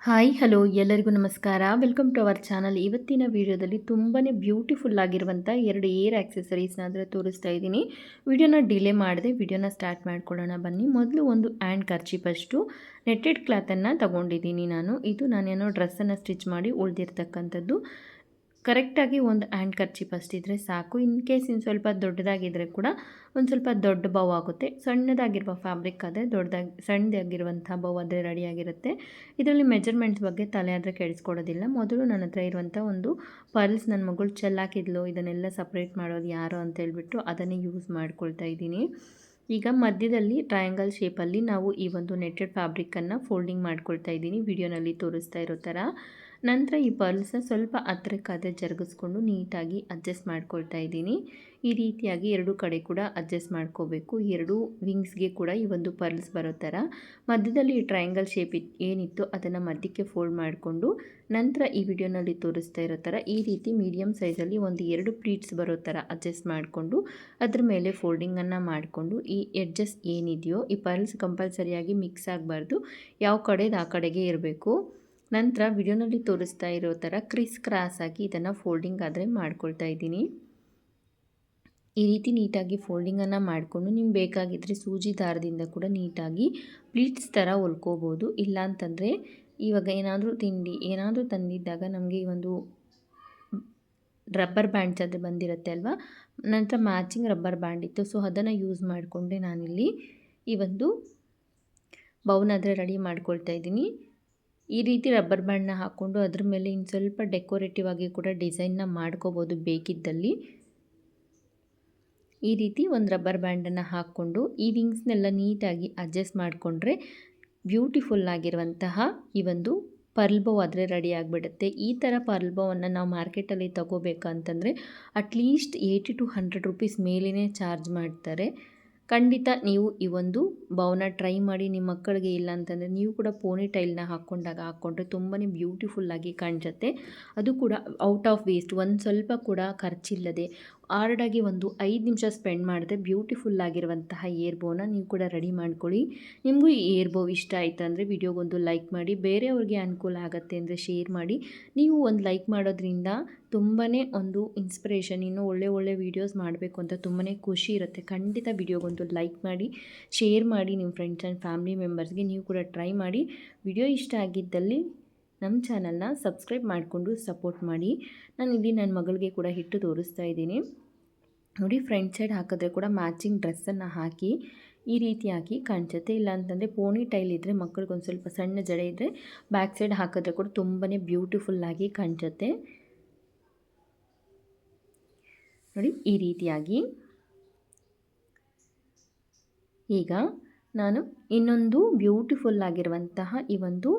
Hi hello ಎಲ್ಲರಿಗೂ ನಮಸ್ಕಾರ. Welcome to our channel. ಇವತ್ತಿನ ವಿಡಿಯೋದಲ್ಲಿ ತುಂಬಾ ಬ್ಯೂಟಿಫುಲ್ ಆಗಿರುವಂಥ 2 ಏರ್ ಆಕ್ಸೆಸರೀಸ್ನ ತೋರಿಸ್ತಾ ಇದ್ದೀನಿ. ವಿಡಿಯೋನ ಡಿಲೇ ಮಾಡದೆ ವಿಡಿಯೋನ ಸ್ಟಾರ್ಟ್ ಮಾಡ್ಕೊಳ್ಳೋಣ ಬನ್ನಿ. ಮೊದಲು ಒಂದು ಹ್ಯಾಂಡ್ ಕರ್ಚೀಫ್ ಅಷ್ಟು ನೆಟ್ಟೆಡ್ ಕ್ಲಾತನ್ನು ತಗೊಂಡಿದ್ದೀನಿ ನಾನು. ಇದು ನಾನೇನೋ ಡ್ರೆಸ್ಸನ್ನು ಸ್ಟಿಚ್ ಮಾಡಿ ಉಳಿದಿರ್ತಕ್ಕಂಥದ್ದು. ಕರೆಕ್ಟಾಗಿ ಒಂದು ಹ್ಯಾಂಡ್ ಕರ್ಚೀಫ್ ಅಷ್ಟಿದ್ರೆ ಸಾಕು. ಇನ್ ಕೇಸ್ ಇನ್ನು ಸ್ವಲ್ಪ ದೊಡ್ಡದಾಗಿದ್ದರೆ ಕೂಡ ಒಂದು ಸ್ವಲ್ಪ ದೊಡ್ಡ ಬೌ ಆಗುತ್ತೆ. ಸಣ್ಣದಾಗಿರುವ ಫ್ಯಾಬ್ರಿಕ್ ಆದರೆ ಸಣ್ಣದಾಗಿರುವಂಥ ಬೌ ಆದರೆ ರೆಡಿಯಾಗಿರುತ್ತೆ. ಇದರಲ್ಲಿ ಮೆಜರ್ಮೆಂಟ್ಸ್ ಬಗ್ಗೆ ತಲೆ ಆದರೆ ಕೆಡಿಸ್ಕೊಡೋದಿಲ್ಲ. ಮೊದಲು ನನ್ನ ಹತ್ರ ಇರುವಂಥ ಒಂದು ಪರ್ಲ್ಸ್ ನನ್ನ ಮಗಳು ಚೆಲ್ಲಾಕಿದ್ಲು, ಇದನ್ನೆಲ್ಲ ಸಪ್ರೇಟ್ ಮಾಡೋದು ಯಾರು ಅಂತ ಹೇಳ್ಬಿಟ್ಟು ಅದನ್ನೇ ಯೂಸ್ ಮಾಡ್ಕೊಳ್ತಾ ಇದ್ದೀನಿ. ಈಗ ಮಧ್ಯದಲ್ಲಿ ಟ್ರಯಾಂಗಲ್ ಶೇಪಲ್ಲಿ ನಾವು ಈ ಒಂದು ನೆಟ್ಟೆಡ್ ಫ್ಯಾಬ್ರಿಕ್ಕನ್ನು ಫೋಲ್ಡಿಂಗ್ ಮಾಡ್ಕೊಳ್ತಾ ಇದ್ದೀನಿ, ವಿಡಿಯೋನಲ್ಲಿ ತೋರಿಸ್ತಾ ಇರೋ ಥರ. ನಂತರ ಈ ಪರ್ಲ್ಸ್ನ ಸ್ವಲ್ಪ ಹತ್ರಕ್ಕಾದರೆ ಜರುಗಿಸ್ಕೊಂಡು ನೀಟಾಗಿ ಅಡ್ಜಸ್ಟ್ ಮಾಡ್ಕೊಳ್ತಾ ಇದ್ದೀನಿ. ಈ ರೀತಿಯಾಗಿ ಎರಡು ಕಡೆ ಕೂಡ ಅಡ್ಜಸ್ಟ್ ಮಾಡ್ಕೋಬೇಕು. ಎರಡು ವಿಂಗ್ಸ್ಗೆ ಕೂಡ ಈ ಒಂದು ಪರ್ಲ್ಸ್ ಬರೋ ಥರ ಮಧ್ಯದಲ್ಲಿ ಈ ಟ್ರಯಾಂಗಲ್ ಶೇಪ್ ಏನಿತ್ತು ಅದನ್ನು ಮಧ್ಯಕ್ಕೆ ಫೋಲ್ಡ್ ಮಾಡಿಕೊಂಡು ನಂತರ ಈ ವಿಡಿಯೋನಲ್ಲಿ ತೋರಿಸ್ತಾ ಇರೋ ಥರ ಈ ರೀತಿ ಮೀಡಿಯಮ್ ಸೈಜಲ್ಲಿ ಒಂದು 2 ಪ್ಲೀಟ್ಸ್ ಬರೋ ಥರ ಅಡ್ಜಸ್ಟ್ ಮಾಡಿಕೊಂಡು ಅದ್ರ ಮೇಲೆ ಫೋಲ್ಡಿಂಗನ್ನು ಮಾಡಿಕೊಂಡು ಈ ಎಡ್ಜಸ್ ಏನಿದೆಯೋ ಈ ಪರ್ಲ್ಸ್ ಕಂಪಲ್ಸರಿಯಾಗಿ ಮಿಕ್ಸ್ ಆಗಬಾರ್ದು, ಯಾವ ಕಡೆದು ಆ ಕಡೆಗೆ ಇರಬೇಕು. ನಂತರ ವಿಡಿಯೋನಲ್ಲಿ ತೋರಿಸ್ತಾ ಇರೋ ಥರ ಕ್ರಿಸ್ ಕ್ರಾಸ್ ಆಗಿ ಇದನ್ನು ಫೋಲ್ಡಿಂಗ್ ಆದರೆ ಮಾಡ್ಕೊಳ್ತಾ ಇದ್ದೀನಿ. ಈ ರೀತಿ ನೀಟಾಗಿ ಫೋಲ್ಡಿಂಗನ್ನು ಮಾಡಿಕೊಂಡು ನಿಮ್ಗೆ ಬೇಕಾಗಿದ್ದರೆ ಸೂಜಿ ದಾರದಿಂದ ಕೂಡ ನೀಟಾಗಿ ಪ್ಲೀಟ್ಸ್ ಥರ ಹೊಲ್ಕೋಬೋದು. ಇಲ್ಲ ಅಂತಂದರೆ ಇವಾಗ ಏನಾದರೂ ಏನಾದರೂ ತಂದಿದ್ದಾಗ ನಮಗೆ ಈ ಒಂದು ರಬ್ಬರ್ ಬ್ಯಾಂಡ್ಸ್ ಅದು ಬಂದಿರುತ್ತೆ ಅಲ್ವಾ, ನಂತರ ಮ್ಯಾಚಿಂಗ್ ರಬ್ಬರ್ ಬ್ಯಾಂಡ್ ಇತ್ತು, ಸೊ ಅದನ್ನು ಯೂಸ್ ಮಾಡಿಕೊಂಡೆ ನಾನಿಲ್ಲಿ ಈ ಒಂದು ಬೌನಾದರೆ ರೆಡಿ ಮಾಡ್ಕೊಳ್ತಾ ಇದ್ದೀನಿ. ಈ ರೀತಿ ರಬ್ಬರ್ ಬ್ಯಾಂಡ್ನ ಹಾಕ್ಕೊಂಡು ಅದ್ರ ಮೇಲೆ ಇನ್ನು ಸ್ವಲ್ಪ ಡೆಕೋರೇಟಿವ್ ಆಗಿ ಕೂಡ ಡಿಸೈನ್ನ ಮಾಡ್ಕೋಬೋದು ಬೇಕಿದ್ದಲ್ಲಿ. ಈ ರೀತಿ ಒಂದು ರಬ್ಬರ್ ಬ್ಯಾಂಡನ್ನು ಹಾಕ್ಕೊಂಡು ಈ ವಿಂಗ್ಸ್ನೆಲ್ಲ ನೀಟಾಗಿ ಅಡ್ಜಸ್ಟ್ ಮಾಡಿಕೊಂಡ್ರೆ ಬ್ಯೂಟಿಫುಲ್ ಆಗಿರುವಂತಹ ಈ ಒಂದು ಪರ್ಲ್ ಬೌ ಆದರೆ ರೆಡಿ ಆಗಿಬಿಡುತ್ತೆ. ಈ ಥರ ಪರ್ಲ್ ಬೌವನ್ನು ನಾವು ಮಾರ್ಕೆಟಲ್ಲಿ ತೊಗೋಬೇಕಂತಂದರೆ ಅಟ್ಲೀಸ್ಟ್ 80 to 100 ರುಪೀಸ್ ಮೇಲೇ ಚಾರ್ಜ್ ಮಾಡ್ತಾರೆ. ಖಂಡಿತ ನೀವು ಈ ಒಂದು ಬೌನ ಟ್ರೈ ಮಾಡಿ. ನಿಮ್ಮ ಮಕ್ಕಳಿಗೆ ಇಲ್ಲ ಅಂತಂದರೆ ನೀವು ಕೂಡ ಪೋನಿ ಟೈಲ್ನ ಹಾಕ್ಕೊಂಡ್ರೆ ತುಂಬಾ ಬ್ಯೂಟಿಫುಲ್ಲಾಗಿ ಕಾಣಿಸುತ್ತೆ. ಅದು ಕೂಡ ಔಟ್ ಆಫ್ ವೇಸ್ಟ್, ಒಂದು ಸ್ವಲ್ಪ ಕೂಡ ಖರ್ಚಿಲ್ಲದೆ ಹಾರ್ಡಾಗಿ ಒಂದು 5 ನಿಮಿಷ ಸ್ಪೆಂಡ್ ಮಾಡಿದ್ರೆ ಬ್ಯೂಟಿಫುಲ್ಲಾಗಿರುವಂತಹ ಏರ್ ಬೌನ ನೀವು ಕೂಡ ರೆಡಿ ಮಾಡ್ಕೊಳ್ಳಿ. ನಿಮಗೂ ಈ ಏರ್ ಬೌ ಇಷ್ಟ ಆಯಿತು ಅಂದರೆ ವಿಡಿಯೋಗೊಂದು ಲೈಕ್ ಮಾಡಿ, ಬೇರೆಯವ್ರಿಗೆ ಅನುಕೂಲ ಆಗುತ್ತೆ ಅಂದರೆ ಶೇರ್ ಮಾಡಿ. ನೀವು ಒಂದು ಲೈಕ್ ಮಾಡೋದ್ರಿಂದ ತುಂಬಾ ಒಂದು ಇನ್ಸ್ಪಿರೇಷನ್, ಇನ್ನೂ ಒಳ್ಳೆ ವೀಡಿಯೋಸ್ ಮಾಡಬೇಕು ಅಂತ ತುಂಬಾ ಖುಷಿ ಇರುತ್ತೆ. ಖಂಡಿತ ವಿಡಿಯೋಗೊಂದು ಲೈಕ್ ಮಾಡಿ, ಶೇರ್ ಮಾಡಿ ನಿಮ್ಮ ಫ್ರೆಂಡ್ಸ್ ಆ್ಯಂಡ್ ಫ್ಯಾಮಿಲಿ ಮೆಂಬರ್ಸ್ಗೆ. ನೀವು ಕೂಡ ಟ್ರೈ ಮಾಡಿ. ವಿಡಿಯೋ ಇಷ್ಟ ಆಗಿದ್ದಲ್ಲಿ ನಮ್ಮ ಚಾನಲ್ನ ಸಬ್ಸ್ಕ್ರೈಬ್ ಮಾಡಿಕೊಂಡು ಸಪೋರ್ಟ್ ಮಾಡಿ. ನಾನು ಇಲ್ಲಿ ನನ್ನ ಮಗಳಿಗೆ ಕೂಡ ಹಿಟ್ಟು ತೋರಿಸ್ತಾ ಇದ್ದೀನಿ ನೋಡಿ. ಫ್ರಂಟ್ ಸೈಡ್ ಹಾಕಿದ್ರೆ ಕೂಡ ಮ್ಯಾಚಿಂಗ್ ಡ್ರೆಸ್ಸನ್ನು ಹಾಕಿ ಈ ರೀತಿಯಾಗಿ ಕಾಣಿಸುತ್ತೆ. ಇಲ್ಲ ಅಂತಂದರೆ ಪೋನಿ ಟೈಲ್ ಇದ್ದರೆ ಮಕ್ಕಳಿಗೊಂದು ಸ್ವಲ್ಪ ಸಣ್ಣ ಜಡೆ ಇದ್ದರೆ ಬ್ಯಾಕ್ ಸೈಡ್ ಹಾಕಿದ್ರೆ ಕೂಡ ತುಂಬಾ ಬ್ಯೂಟಿಫುಲ್ಲಾಗಿ ಕಾಣಿಸುತ್ತೆ ನೋಡಿ. ಈ ರೀತಿಯಾಗಿ ಈಗ ನಾನು ಇನ್ನೊಂದು ಬ್ಯೂಟಿಫುಲ್ ಆಗಿರುವಂತಹ ಈ ಒಂದು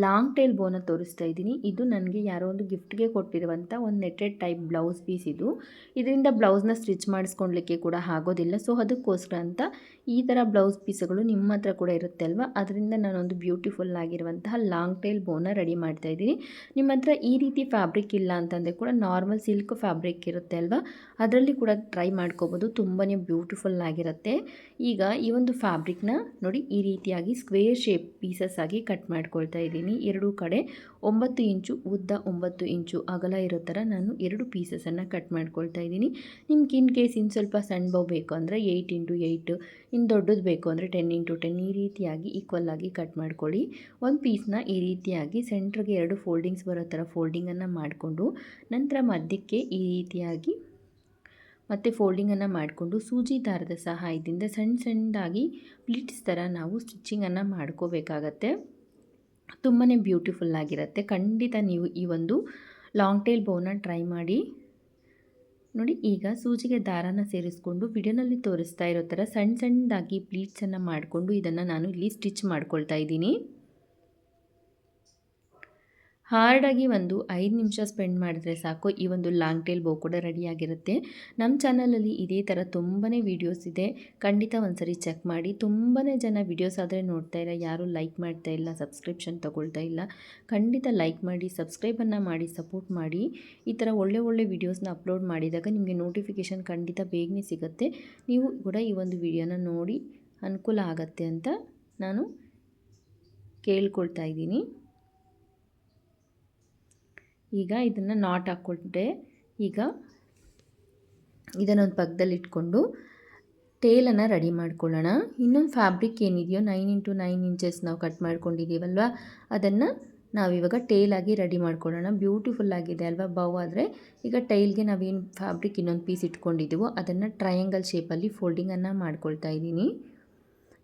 ಲಾಂಗ್ ಟೈಲ್ ಬೋನ ತೋರಿಸ್ತಾ ಇದ್ದೀನಿ. ಇದು ನನಗೆ ಯಾರೋ ಒಂದು ಗಿಫ್ಟ್ಗೆ ಕೊಟ್ಟಿರುವಂಥ ಒಂದು ನೆಟ್ಟೆಡ್ ಟೈಪ್ ಬ್ಲೌಸ್ ಪೀಸ್. ಇದರಿಂದ ಬ್ಲೌಸ್ನ ಸ್ಟಿಚ್ ಮಾಡಿಸ್ಕೊಳ್ಲಿಕ್ಕೆ ಕೂಡ ಆಗೋದಿಲ್ಲ. ಸೊ ಅದಕ್ಕೋಸ್ಕರ ಅಂತ ಈ ಥರ ಬ್ಲೌಸ್ ಪೀಸ್ಗಳು ನಿಮ್ಮ ಹತ್ರ ಕೂಡ ಇರುತ್ತೆ ಅಲ್ವಾ, ಅದರಿಂದ ನಾನೊಂದು ಬ್ಯೂಟಿಫುಲ್ ಆಗಿರುವಂತಹ ಲಾಂಗ್ ಟೈಲ್ ಬೋನ ರೆಡಿ ಮಾಡ್ತಾ ಇದ್ದೀನಿ. ನಿಮ್ಮ ಹತ್ರ ಈ ರೀತಿ ಫ್ಯಾಬ್ರಿಕ್ ಇಲ್ಲ ಅಂತಂದರೆ ಕೂಡ ನಾರ್ಮಲ್ ಸಿಲ್ಕ್ ಫ್ಯಾಬ್ರಿಕ್ ಇರುತ್ತೆ ಅಲ್ವಾ, ಅದರಲ್ಲಿ ಕೂಡ ಟ್ರೈ ಮಾಡ್ಕೋಬೋದು. ತುಂಬಾ ಬ್ಯೂಟಿಫುಲ್ ಆಗಿರುತ್ತೆ. ಈಗ ಈ ಒಂದು ಫ್ಯಾಬ್ರಿಕ್ನ ನೋಡಿ ಈ ರೀತಿಯಾಗಿ ಸ್ಕ್ವೇರ್ ಶೇಪ್ ಪೀಸಸ್ ಆಗಿ ಕಟ್ ಮಾಡ್ಕೊಳ್ತಾ ಇದ್ದೀನಿ. ಎರಡೂ ಕಡೆ 9 ಇಂಚು ಉದ್ದ 9 ಇಂಚು ಅಗಲ ಇರೋ ಥರ ನಾನು 2 ಪೀಸಸನ್ನು ಕಟ್ ಮಾಡ್ಕೊಳ್ತಾ ಇದ್ದೀನಿ. ನಿಮ್ಗೆ ಇನ್ ಕೇಸ್ ಇನ್ನು ಸ್ವಲ್ಪ ಸಣ್ಣ ಬೌ ಬೇಕು ಅಂದರೆ 8 ಇಂಟು 8, ಇನ್ನು ದೊಡ್ಡದು ಬೇಕು ಅಂದರೆ 10 ಇಂಟು 10 ಈ ರೀತಿಯಾಗಿ ಈಕ್ವಲ್ ಆಗಿ ಕಟ್ ಮಾಡ್ಕೊಳ್ಳಿ. ಒಂದು ಪೀಸ್ನ ಈ ರೀತಿಯಾಗಿ ಸೆಂಟ್ರಿಗೆ 2 ಫೋಲ್ಡಿಂಗ್ಸ್ ಬರೋ ಥರ ಫೋಲ್ಡಿಂಗನ್ನು ಮಾಡಿಕೊಂಡು ನಂತರ ಮಧ್ಯಕ್ಕೆ ಈ ರೀತಿಯಾಗಿ ಮತ್ತು ಫೋಲ್ಡಿಂಗನ್ನು ಮಾಡಿಕೊಂಡು ಸೂಜಿ ದಾರದ ಸಹಾಯದಿಂದ ಸಣ್ಣದಾಗಿ ಪ್ಲೀಟ್ಸ್ ಥರ ನಾವು ಸ್ಟಿಚ್ಚಿಂಗನ್ನು ಮಾಡ್ಕೋಬೇಕಾಗತ್ತೆ. ತುಂಬಾ ಬ್ಯೂಟಿಫುಲ್ ಆಗಿರುತ್ತೆ. ಖಂಡಿತ ನೀವು ಈ ಒಂದು ಲಾಂಗ್ ಟೈಲ್ ಬೌನ ಟ್ರೈ ಮಾಡಿ ನೋಡಿ. ಈಗ ಸೂಜಿಗೆ ದಾರಾನ ಸೇರಿಸ್ಕೊಂಡು ವಿಡಿಯೋನಲ್ಲಿ ತೋರಿಸ್ತಾ ಇರೋ ಥರ ಸಣ್ಣದಾಗಿ ಪ್ಲೀಟ್ಸನ್ನು ಮಾಡಿಕೊಂಡು ಇದನ್ನು ನಾನು ಇಲ್ಲಿ ಸ್ಟಿಚ್ ಮಾಡ್ಕೊಳ್ತಾ ಇದ್ದೀನಿ. ಹಾರ್ಡಾಗಿ ಒಂದು 5 ನಿಮಿಷ ಸ್ಪೆಂಡ್ ಮಾಡಿದ್ರೆ ಸಾಕು, ಈ ಒಂದು ಲಾಂಗ್ ಟೈಲ್ ಬೌ ಕೂಡ ರೆಡಿಯಾಗಿರುತ್ತೆ. ನಮ್ಮ ಚಾನಲಲ್ಲಿ ಇದೇ ಥರ ತುಂಬಾ ವೀಡಿಯೋಸ್ ಇದೆ, ಖಂಡಿತ ಒಂದ್ಸರಿ ಚೆಕ್ ಮಾಡಿ. ತುಂಬಾ ಜನ ವೀಡಿಯೋಸ್ ಆದರೆ ನೋಡ್ತಾ ಇಲ್ಲ, ಯಾರೂ ಲೈಕ್ ಮಾಡ್ತಾ ಇಲ್ಲ, ಸಬ್ಸ್ಕ್ರಿಪ್ಷನ್ ತೊಗೊಳ್ತಾ ಇಲ್ಲ. ಖಂಡಿತ ಲೈಕ್ ಮಾಡಿ, ಸಬ್ಸ್ಕ್ರೈಬನ್ನು ಮಾಡಿ, ಸಪೋರ್ಟ್ ಮಾಡಿ. ಈ ಥರ ಒಳ್ಳೆ ವೀಡಿಯೋಸ್ನ ಅಪ್ಲೋಡ್ ಮಾಡಿದಾಗ ನಿಮಗೆ ನೋಟಿಫಿಕೇಷನ್ ಖಂಡಿತ ಬೇಗನೆ ಸಿಗುತ್ತೆ. ನೀವು ಕೂಡ ಈ ಒಂದು ವಿಡಿಯೋನ ನೋಡಿ ಅನುಕೂಲ ಆಗುತ್ತೆ ಅಂತ ನಾನು ಕೇಳ್ಕೊಳ್ತಾ ಇದ್ದೀನಿ. ಈಗ ಇದನ್ನು ನಾಟ್ ಹಾಕ್ಕೊಂಡೆ. ಈಗ ಇದನ್ನೊಂದು ಪಕ್ಕದಲ್ಲಿ ಇಟ್ಕೊಂಡು ಟೇಲನ್ನು ರೆಡಿ ಮಾಡ್ಕೊಳ್ಳೋಣ. ಇನ್ನೊಂದು ಫ್ಯಾಬ್ರಿಕ್ ಏನಿದೆಯೋ 9 x 9 ನಾವು ಕಟ್ ಮಾಡ್ಕೊಂಡಿದ್ದೀವಲ್ವ, ಅದನ್ನು ನಾವಿವಾಗ ಟೇಲಾಗಿ ರೆಡಿ ಮಾಡ್ಕೊಳ್ಳೋಣ. ಬ್ಯೂಟಿಫುಲ್ ಆಗಿದೆ ಅಲ್ವಾ ಬೌ ಆದರೆ. ಈಗ ಟೈಲ್ಗೆ ನಾವೇನು ಫ್ಯಾಬ್ರಿಕ್ ಇನ್ನೊಂದು ಪೀಸ್ ಇಟ್ಕೊಂಡಿದ್ದೀವೋ ಅದನ್ನು ಟ್ರಯಾಂಗಲ್ ಶೇಪಲ್ಲಿ ಫೋಲ್ಡಿಂಗನ್ನು ಮಾಡ್ಕೊಳ್ತಾ ಇದ್ದೀನಿ.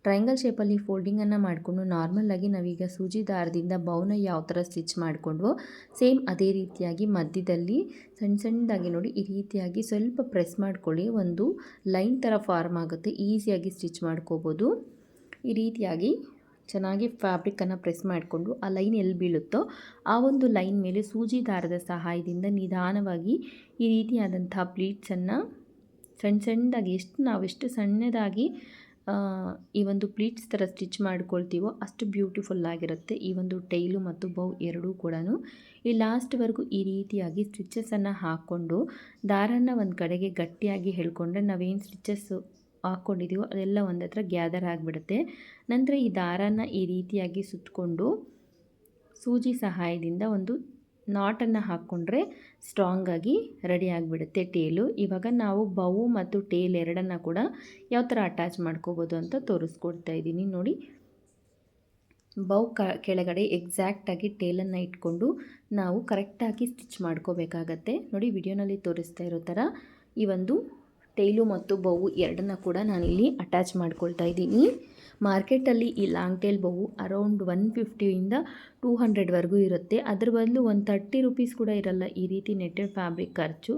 ಟ್ರಯಾಂಗಲ್ ಶೇಪಲ್ಲಿ ಫೋಲ್ಡಿಂಗನ್ನು ಮಾಡಿಕೊಂಡು ನಾರ್ಮಲಾಗಿ ನಾವೀಗ ಸೂಜಿ ದಾರದಿಂದ ಬೌನ ಯಾವ ಥರ ಸ್ಟಿಚ್ ಮಾಡಿಕೊಂಡ್ವೋ ಸೇಮ್ ಅದೇ ರೀತಿಯಾಗಿ ಮಧ್ಯದಲ್ಲಿ ಸಣ್ಣದಾಗಿ ನೋಡಿ ಈ ರೀತಿಯಾಗಿ ಸ್ವಲ್ಪ ಪ್ರೆಸ್ ಮಾಡ್ಕೊಳ್ಳಿ. ಒಂದು ಲೈನ್ ಥರ ಫಾರ್ಮ್ ಆಗುತ್ತೆ, ಈಸಿಯಾಗಿ ಸ್ಟಿಚ್ ಮಾಡ್ಕೋಬೋದು. ಈ ರೀತಿಯಾಗಿ ಚೆನ್ನಾಗಿ ಫ್ಯಾಬ್ರಿಕನ್ನು ಪ್ರೆಸ್ ಮಾಡಿಕೊಂಡು ಆ ಲೈನ್ ಎಲ್ಲಿ ಬೀಳುತ್ತೋ ಆ ಒಂದು ಲೈನ್ ಮೇಲೆ ಸೂಜಿ ದಾರದ ಸಹಾಯದಿಂದ ನಿಧಾನವಾಗಿ ಈ ರೀತಿಯಾದಂಥ ಪ್ಲೀಟ್ಸನ್ನು ಸಣ್ಣದಾಗಿ ನಾವೆಷ್ಟು ಸಣ್ಣದಾಗಿ ಈ ಒಂದು ಪ್ಲೀಟ್ಸ್ ಥರ ಸ್ಟಿಚ್ ಮಾಡ್ಕೊಳ್ತೀವೋ ಅಷ್ಟು ಬ್ಯೂಟಿಫುಲ್ ಆಗಿರುತ್ತೆ ಈ ಒಂದು ಟೈಲು ಮತ್ತು ಬೌ ಎರಡೂ ಕೂಡ. ಈ ಲಾಸ್ಟ್ವರೆಗೂ ಈ ರೀತಿಯಾಗಿ ಸ್ಟಿಚಸನ್ನು ಹಾಕ್ಕೊಂಡು ದಾರನ ಒಂದು ಕಡೆಗೆ ಗಟ್ಟಿಯಾಗಿ ಎಳ್ಕೊಂಡ್ರೆ ನಾವೇನು ಸ್ಟಿಚಸ್ ಹಾಕ್ಕೊಂಡಿದ್ದೀವೋ ಅದೆಲ್ಲ ಒಂದು ಹತ್ರ ಗ್ಯಾದರ್ ಆಗಿಬಿಡುತ್ತೆ. ನಂತರ ಈ ದಾರನ ಈ ರೀತಿಯಾಗಿ ಸುತ್ತಕೊಂಡು ಸೂಜಿ ಸಹಾಯದಿಂದ ಒಂದು ನಾಟನ್ನು ಹಾಕ್ಕೊಂಡ್ರೆ ಸ್ಟ್ರಾಂಗಾಗಿ ರೆಡಿ ಆಗಿಬಿಡುತ್ತೆ ಟೇಲು. ಇವಾಗ ನಾವು ಬೌ ಮತ್ತು ಟೇಲ್ ಎರಡನ್ನು ಕೂಡ ಯಾವ ಥರ ಅಟ್ಯಾಚ್ ಮಾಡ್ಕೋಬೋದು ಅಂತ ತೋರಿಸ್ಕೊಡ್ತಾ ಇದ್ದೀನಿ ನೋಡಿ. ಬೌ ಕೆಳಗಡೆ ಎಕ್ಸಾಕ್ಟಾಗಿ ಟೇಲನ್ನು ಇಟ್ಕೊಂಡು ನಾವು ಕರೆಕ್ಟಾಗಿ ಸ್ಟಿಚ್ ಮಾಡ್ಕೋಬೇಕಾಗತ್ತೆ. ನೋಡಿ ವಿಡಿಯೋನಲ್ಲಿ ತೋರಿಸ್ತಾ ಇರೋ ಥರ ಈ ಒಂದು ಟೈಲು ಮತ್ತು ಬೌ ಎರಡನ್ನ ಕೂಡ ನಾನಿಲ್ಲಿ ಅಟ್ಯಾಚ್ ಮಾಡ್ಕೊಳ್ತಾ ಇದ್ದೀನಿ. ಮಾರ್ಕೆಟಲ್ಲಿ ಈ ಲಾಂಗ್ ಟೇಲ್ ಬೌ ಅರೌಂಡ್ 150ಇಂದ 200ವರೆಗೂ ಇರುತ್ತೆ. ಅದ್ರ ಬದಲು ಒಂದು 30 ರೂಪೀಸ್ ಕೂಡ ಇರಲ್ಲ ಈ ರೀತಿ ನೆಟ್ಟೆಡ್ ಫ್ಯಾಬ್ರಿಕ್ ಖರ್ಚು.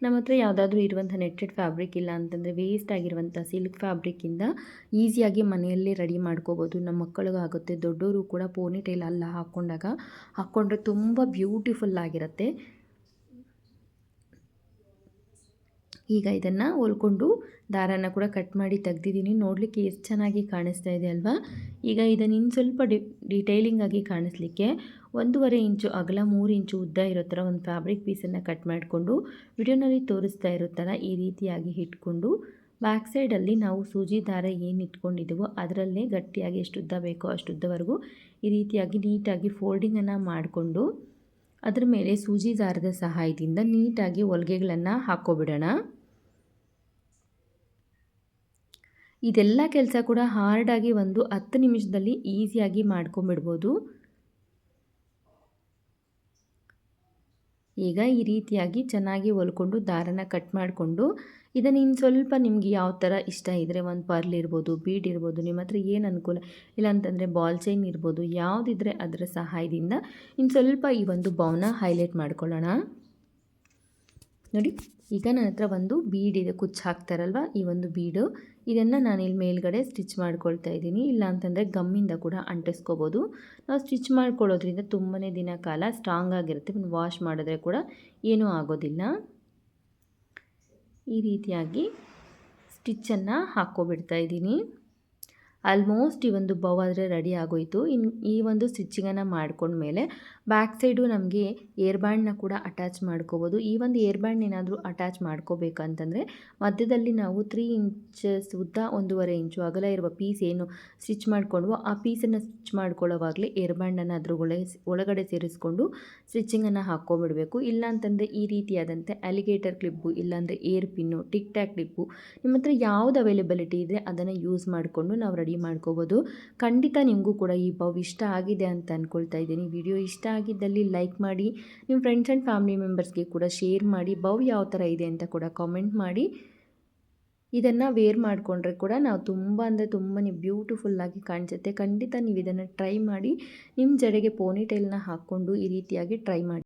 ನಮ್ಮ ಹತ್ರ ಯಾವುದಾದ್ರೂ ಇರುವಂಥ ನೆಟ್ಟೆಡ್ ಫ್ಯಾಬ್ರಿಕ್ ಇಲ್ಲ ಅಂತಂದರೆ ವೇಸ್ಟ್ ಆಗಿರುವಂಥ ಸಿಲ್ಕ್ ಫ್ಯಾಬ್ರಿಕ್ಕಿಂದ ಈಸಿಯಾಗಿ ಮನೆಯಲ್ಲೇ ರೆಡಿ ಮಾಡ್ಕೋಬೋದು. ನಮ್ಮ ಮಕ್ಕಳಿಗಾಗುತ್ತೆ, ದೊಡ್ಡವರು ಕೂಡ ಪೋನಿ ಟೈಲ್ ಎಲ್ಲ ಹಾಕ್ಕೊಂಡ್ರೆ ತುಂಬ ಬ್ಯೂಟಿಫುಲ್ ಆಗಿರುತ್ತೆ. ಈಗ ಇದನ್ನು ಹೊಲ್ಕೊಂಡು ದಾರನ ಕೂಡ ಕಟ್ ಮಾಡಿ ತೆಗ್ದಿದ್ದೀನಿ. ನೋಡಲಿಕ್ಕೆ ಎಷ್ಟು ಚೆನ್ನಾಗಿ ಕಾಣಿಸ್ತಾ ಇದೆ ಅಲ್ವಾ. ಈಗ ಇದನ್ನು ಇನ್ನು ಸ್ವಲ್ಪ ಡಿಟೈಲಿಂಗಾಗಿ ಕಾಣಿಸ್ಲಿಕ್ಕೆ 1.5 ಇಂಚು ಅಗಲ 3 ಇಂಚು ಉದ್ದ ಇರೋ ಥರ ಒಂದು ಫ್ಯಾಬ್ರಿಕ್ ಪೀಸನ್ನು ಕಟ್ ಮಾಡಿಕೊಂಡು ವಿಡಿಯೋನಲ್ಲಿ ತೋರಿಸ್ತಾ ಇರೋ ಥರ ಈ ರೀತಿಯಾಗಿ ಇಟ್ಕೊಂಡು ಬ್ಯಾಕ್ ಸೈಡಲ್ಲಿ ನಾವು ಸೂಜಿ ದಾರ ಏನು ಇಟ್ಕೊಂಡಿದ್ದೀವೋ ಅದರಲ್ಲೇ ಗಟ್ಟಿಯಾಗಿ ಎಷ್ಟು ಉದ್ದ ಬೇಕೋ ಅಷ್ಟು ಉದ್ದವರೆಗೂ ಈ ರೀತಿಯಾಗಿ ನೀಟಾಗಿ ಫೋಲ್ಡಿಂಗನ್ನು ಮಾಡಿಕೊಂಡು ಅದರ ಮೇಲೆ ಸೂಜಿ ದಾರದ ಸಹಾಯದಿಂದ ನೀಟಾಗಿ ಹೊಲಿಗೆಗಳನ್ನು ಹಾಕ್ಕೊಬಿಡೋಣ. ಇದೆಲ್ಲ ಕೆಲಸ ಕೂಡ ಹಾರ್ಡಾಗಿ ಒಂದು 10 ನಿಮಿಷದಲ್ಲಿ ಈಸಿಯಾಗಿ ಮಾಡ್ಕೊಂಬಿಡ್ಬೋದು. ಈಗ ಈ ರೀತಿಯಾಗಿ ಚೆನ್ನಾಗಿ ಹೊಲ್ಕೊಂಡು ದಾರನ ಕಟ್ ಮಾಡಿಕೊಂಡು ಇದನ್ನು ಇನ್ನು ಸ್ವಲ್ಪ ನಿಮಗೆ ಯಾವ ಥರ ಇಷ್ಟ ಇದ್ದರೆ ಒಂದು ಪರ್ಲ್ ಇರ್ಬೋದು, ಬೀಡ್ ಇರ್ಬೋದು, ನಿಮ್ಮ ಹತ್ರ ಏನು ಅನುಕೂಲ ಇಲ್ಲ ಅಂತಂದರೆ ಬಾಲ್ ಚೈನ್ ಇರ್ಬೋದು, ಯಾವುದಿದ್ರೆ ಅದರ ಸಹಾಯದಿಂದ ಇನ್ನು ಸ್ವಲ್ಪ ಈ ಒಂದು ಬೌನ ಹೈಲೈಟ್ ಮಾಡ್ಕೊಳ್ಳೋಣ. ನೋಡಿ ಈಗ ನನ್ನ ಹತ್ರ ಒಂದು ಬೀಡ್ ಇದೆ, ಕುಚ್ಚು ಹಾಕ್ತಾರಲ್ವ ಈ ಒಂದು ಬೀಡು, ಇದನ್ನು ನಾನಿಲ್ಲಿ ಮೇಲ್ಗಡೆ ಸ್ಟಿಚ್ ಮಾಡ್ಕೊಳ್ತಾ ಇದ್ದೀನಿ. ಇಲ್ಲ ಅಂತಂದರೆ ಗಮ್ಮಿಂದ ಕೂಡ ಅಂಟಿಸ್ಕೋಬೋದು. ನಾವು ಸ್ಟಿಚ್ ಮಾಡ್ಕೊಳ್ಳೋದ್ರಿಂದ ತುಂಬಾ ದಿನ ಕಾಲ ಸ್ಟ್ರಾಂಗ್ ಆಗಿರುತ್ತೆ, ವಾಶ್ ಮಾಡಿದ್ರೆ ಕೂಡ ಏನೂ ಆಗೋದಿಲ್ಲ. ಈ ರೀತಿಯಾಗಿ ಸ್ಟಿಚ್ಚನ್ನು ಹಾಕ್ಕೊಬಿಡ್ತಾ ಇದ್ದೀನಿ. ಆಲ್ಮೋಸ್ಟ್ ಈ ಒಂದು ಬೌ ಆದರೆ ರೆಡಿ ಆಗೋಯಿತು. ಇನ್ನು ಈ ಒಂದು ಸ್ಟಿಚಿಂಗನ್ನು ಮಾಡ್ಕೊಂಡ್ಮೇಲೆ ಬ್ಯಾಕ್ ಸೈಡು ನಮಗೆ ಏರ್ ಬ್ಯಾಂಡ್ನ ಕೂಡ ಅಟ್ಯಾಚ್ ಮಾಡ್ಕೋಬೋದು. ಈ ಒಂದು ಏರ್ ಬ್ಯಾಂಡ್ ಏನಾದರೂ ಅಟ್ಯಾಚ್ ಮಾಡ್ಕೋಬೇಕಂತಂದರೆ ಮಧ್ಯದಲ್ಲಿ ನಾವು 3 ಇಂಚಸ್ ಉದ್ದ 1.5 ಇಂಚು ಅಗಲ ಇರುವ ಪೀಸ್ ಏನು ಸ್ಟಿಚ್ ಮಾಡ್ಕೊಂಡ್ವೋ ಆ ಪೀಸನ್ನು ಸ್ಟಿಚ್ ಮಾಡ್ಕೊಳ್ಳೋವಾಗಲೇ ಏರ್ ಬ್ಯಾಂಡನ್ನು ಅದ್ರ ಒಳಗಡೆ ಸೇರಿಸ್ಕೊಂಡು ಸ್ಟಿಚಿಂಗನ್ನು ಹಾಕ್ಕೊಬಿಡಬೇಕು. ಇಲ್ಲ ಅಂತಂದರೆ ಈ ರೀತಿಯಾದಂತೆ ಅಲಿಗೇಟರ್ ಕ್ಲಿಪ್ಪು, ಇಲ್ಲಾಂದರೆ air pin, tick tack clip ನಿಮ್ಮ ಹತ್ರ ಯಾವುದು ಅವೈಲೇಬಿಲಿಟಿ ಇದೆ ಅದನ್ನು ಯೂಸ್ ಮಾಡಿಕೊಂಡು ನಾವು ರೆಡಿ ಮಾಡ್ಕೋಬೋದು. ಖಂಡಿತ ನಿಮಗೂ ಕೂಡ ಈ ಬೌ ಇಷ್ಟ ಆಗಿದೆ ಅಂತ ಅಂದ್ಕೊಳ್ತಾ ಇದ್ದೀನಿ. ವಿಡಿಯೋ ಇಷ್ಟ ಆಗಿದ್ದಲ್ಲಿ ಲೈಕ್ ಮಾಡಿ, ನಿಮ್ಮ ಫ್ರೆಂಡ್ಸ್ ಆ್ಯಂಡ್ ಫ್ಯಾಮಿಲಿ ಮೆಂಬರ್ಸ್ಗೆ ಕೂಡ ಶೇರ್ ಮಾಡಿ. ಬೌ ಯಾವ ಥರ ಇದೆ ಅಂತ ಕೂಡ ಕಾಮೆಂಟ್ ಮಾಡಿ. ಇದನ್ನು ವೇರ್ ಮಾಡಿಕೊಂಡ್ರೆ ಕೂಡ ನಾವು ತುಂಬ ಅಂದರೆ ತುಂಬಾ ಬ್ಯೂಟಿಫುಲ್ಲಾಗಿ ಕಾಣಿಸುತ್ತೆ. ಖಂಡಿತ ನೀವು ಇದನ್ನು ಟ್ರೈ ಮಾಡಿ. ನಿಮ್ಮ ಜಡೆಗೆ ಪೋನಿ ಟೈಲ್ನ ಹಾಕ್ಕೊಂಡು ಈ ರೀತಿಯಾಗಿ ಟ್ರೈ ಮಾಡಿ.